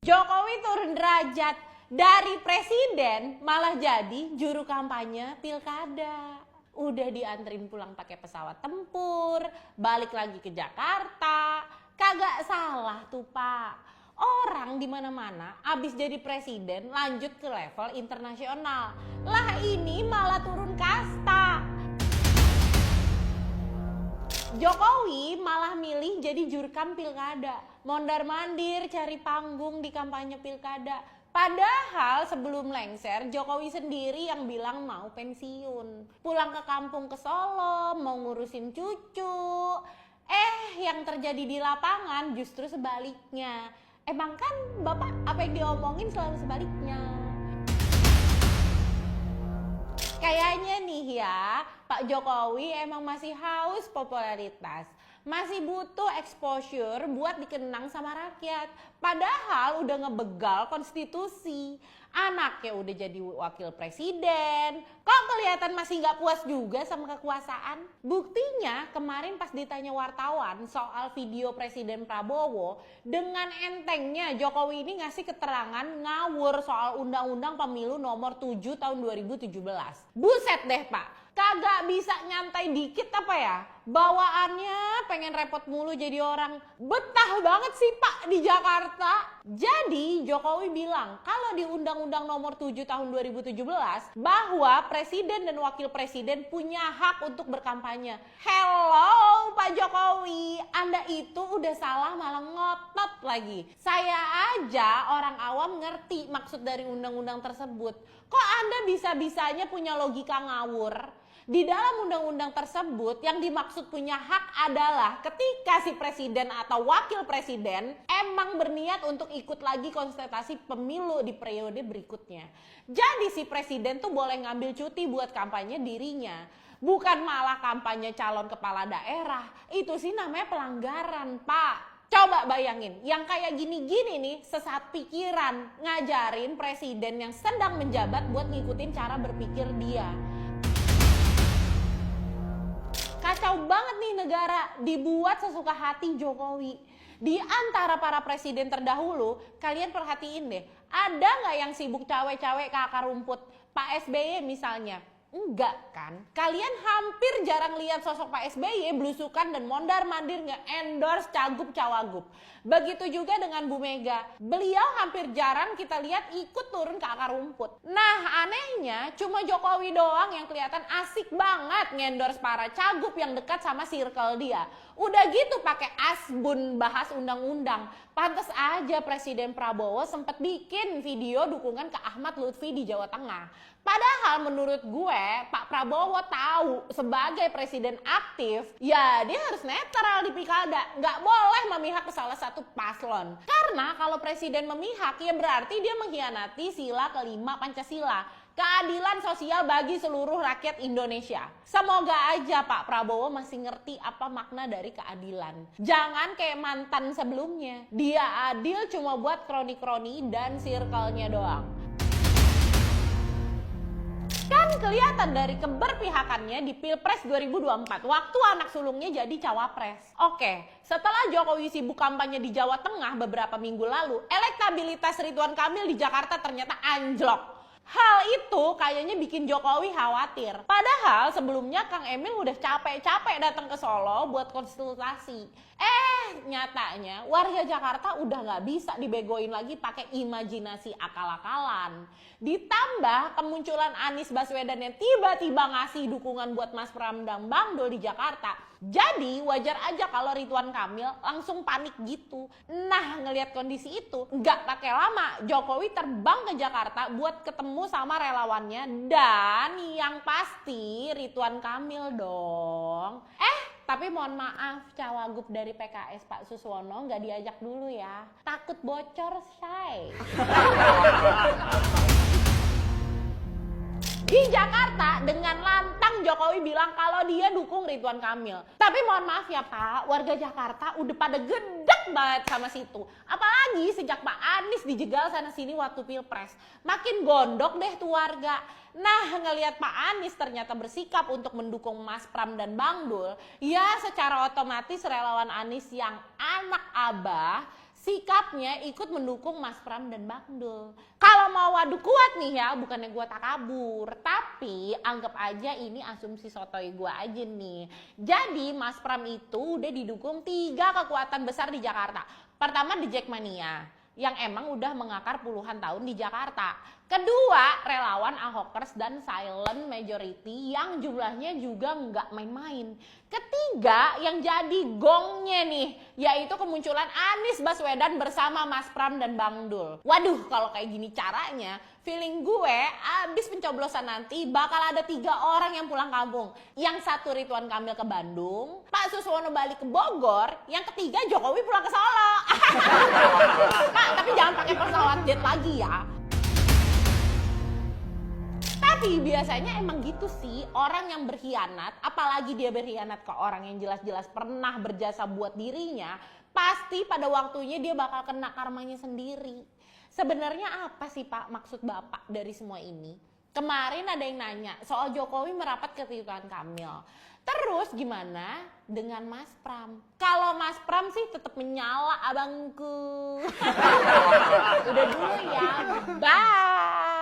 Jokowi turun derajat dari presiden malah jadi juru kampanye pilkada. Udah dianterin pulang pakai pesawat tempur, balik lagi ke Jakarta. Kagak salah tuh Pak. Orang di mana-mana abis jadi presiden lanjut ke level internasional. Lah ini malah turun kasta. Jokowi malah milih jadi jurkam pilkada, mondar-mandir cari panggung di kampanye pilkada. Padahal sebelum lengser, Jokowi sendiri yang bilang mau pensiun. Pulang ke kampung ke Solo, mau ngurusin cucu. Yang terjadi di lapangan justru sebaliknya. Emang kan Bapak apa yang diomongin selalu sebaliknya. Kayaknya nih ya, Pak Jokowi emang masih haus popularitas. Masih butuh exposure buat dikenang sama rakyat. Padahal udah ngebegal konstitusi. Anaknya udah jadi wakil presiden. Kok kelihatan masih gak puas juga sama kekuasaan? Buktinya kemarin pas ditanya wartawan soal video Presiden Prabowo, dengan entengnya Jokowi ini ngasih keterangan ngawur soal Undang-Undang Pemilu nomor 7 tahun 2017. Buset deh Pak. Kagak bisa nyantai dikit apa ya? Bawaannya pengen repot mulu jadi orang. Betah banget sih Pak di Jakarta. Jadi Jokowi bilang kalau di Undang-Undang nomor 7 tahun 2017 bahwa presiden dan wakil presiden punya hak untuk berkampanye. Hello Pak Jokowi, Anda itu udah salah malah ngotot lagi. Saya aja orang awam ngerti maksud dari undang-undang tersebut. Kok Anda bisa-bisanya punya logika ngawur? Di dalam undang-undang tersebut yang dimaksud punya hak adalah ketika si presiden atau wakil presiden emang berniat untuk ikut lagi kontestasi pemilu di periode berikutnya. Jadi si presiden tuh boleh ngambil cuti buat kampanye dirinya. Bukan malah kampanye calon kepala daerah. Itu sih namanya pelanggaran Pak. Coba bayangin, yang kayak gini-gini nih sesat pikiran ngajarin presiden yang sedang menjabat buat ngikutin cara berpikir dia. Kacau banget nih negara, dibuat sesuka hati Jokowi. Di antara para presiden terdahulu, kalian perhatiin deh, ada nggak yang sibuk cawe-cawe ke akar rumput? Pak SBY misalnya. Enggak kan? Kalian hampir jarang lihat sosok Pak SBY belusukan dan mondar-mandir nge-endorse cagup-cawagup. Begitu juga dengan Bu Mega. Beliau hampir jarang kita lihat ikut turun ke akar rumput. Nah anehnya cuma Jokowi doang yang kelihatan asik banget nge-endorse para cagup yang dekat sama circle dia. Udah gitu pakai asbun bahas undang-undang. Pantes aja Presiden Prabowo sempat bikin video dukungan ke Ahmad Lutfi di Jawa Tengah. Padahal menurut gue Pak Prabowo tahu sebagai presiden aktif ya dia harus netral di pilkada. Nggak boleh memihak ke salah satu paslon. Karena kalau presiden memihak ya berarti dia mengkhianati sila kelima Pancasila. Keadilan sosial bagi seluruh rakyat Indonesia. Semoga aja Pak Prabowo masih ngerti apa makna dari keadilan. Jangan kayak mantan sebelumnya. Dia adil cuma buat kroni-kroni dan circle-nya doang. Kan kelihatan dari keberpihakannya di Pilpres 2024 waktu anak sulungnya jadi cawapres. Oke, setelah Jokowi sibuk kampanye di Jawa Tengah beberapa minggu lalu, elektabilitas Ridwan Kamil di Jakarta ternyata anjlok. Hal itu kayaknya bikin Jokowi khawatir. Padahal sebelumnya Kang Emil udah capek-capek datang ke Solo buat konsultasi. Nyatanya warga Jakarta udah nggak bisa dibegoin lagi pakai imajinasi akal-akalan. Ditambah kemunculan Anies Baswedan yang tiba-tiba ngasih dukungan buat Mas Pram dan Bang Dul di Jakarta. Jadi wajar aja kalau Ridwan Kamil langsung panik gitu. Nah ngelihat kondisi itu nggak pakai lama Jokowi terbang ke Jakarta buat ketemu sama relawannya dan yang pasti Ridwan Kamil dong. Tapi mohon maaf cawagup dari PKS Pak Suswono nggak diajak dulu ya. Takut bocor say. Di Jakarta dengan lantang Jokowi bilang kalau dia dukung Ridwan Kamil. Tapi mohon maaf ya Pak, warga Jakarta udah pada gedek banget sama situ. Apalagi sejak Pak Anies dijegal sana sini waktu Pilpres. Makin gondok deh tuh warga. Nah ngelihat Pak Anies ternyata bersikap untuk mendukung Mas Pram dan Bang Dul. Ya secara otomatis relawan Anies yang anak abah sikapnya ikut mendukung Mas Pram dan Bang Dul. Kalau mau adu kuat nih ya, bukannya gue takabur, tapi anggap aja ini asumsi sotoy gue aja nih. Jadi Mas Pram itu udah didukung 3 kekuatan besar di Jakarta. Pertama The Jackmania, yang emang udah mengakar puluhan tahun di Jakarta. Kedua, relawan Ahokers dan Silent Majority yang jumlahnya juga nggak main-main. Ketiga, yang jadi gongnya nih, yaitu kemunculan Anies Baswedan bersama Mas Pram dan Bang Dul. Waduh, kalau kayak gini caranya, feeling gue abis pencoblosan nanti bakal ada 3 orang yang pulang kampung. Yang satu Ridwan Kamil ke Bandung, Pak Suswono balik ke Bogor, yang ketiga Jokowi pulang ke Solo. Pak, tapi jangan pakai pesawat jet lagi ya. Tapi biasanya emang gitu sih, orang yang berkhianat, apalagi dia berkhianat ke orang yang jelas-jelas pernah berjasa buat dirinya, pasti pada waktunya dia bakal kena karmanya sendiri. Sebenarnya apa sih Pak maksud Bapak dari semua ini? Kemarin ada yang nanya soal Jokowi merapat ke Ridwan Kamil. Terus gimana dengan Mas Pram? Kalau Mas Pram sih tetap menyala abangku. Udah dulu ya, bye.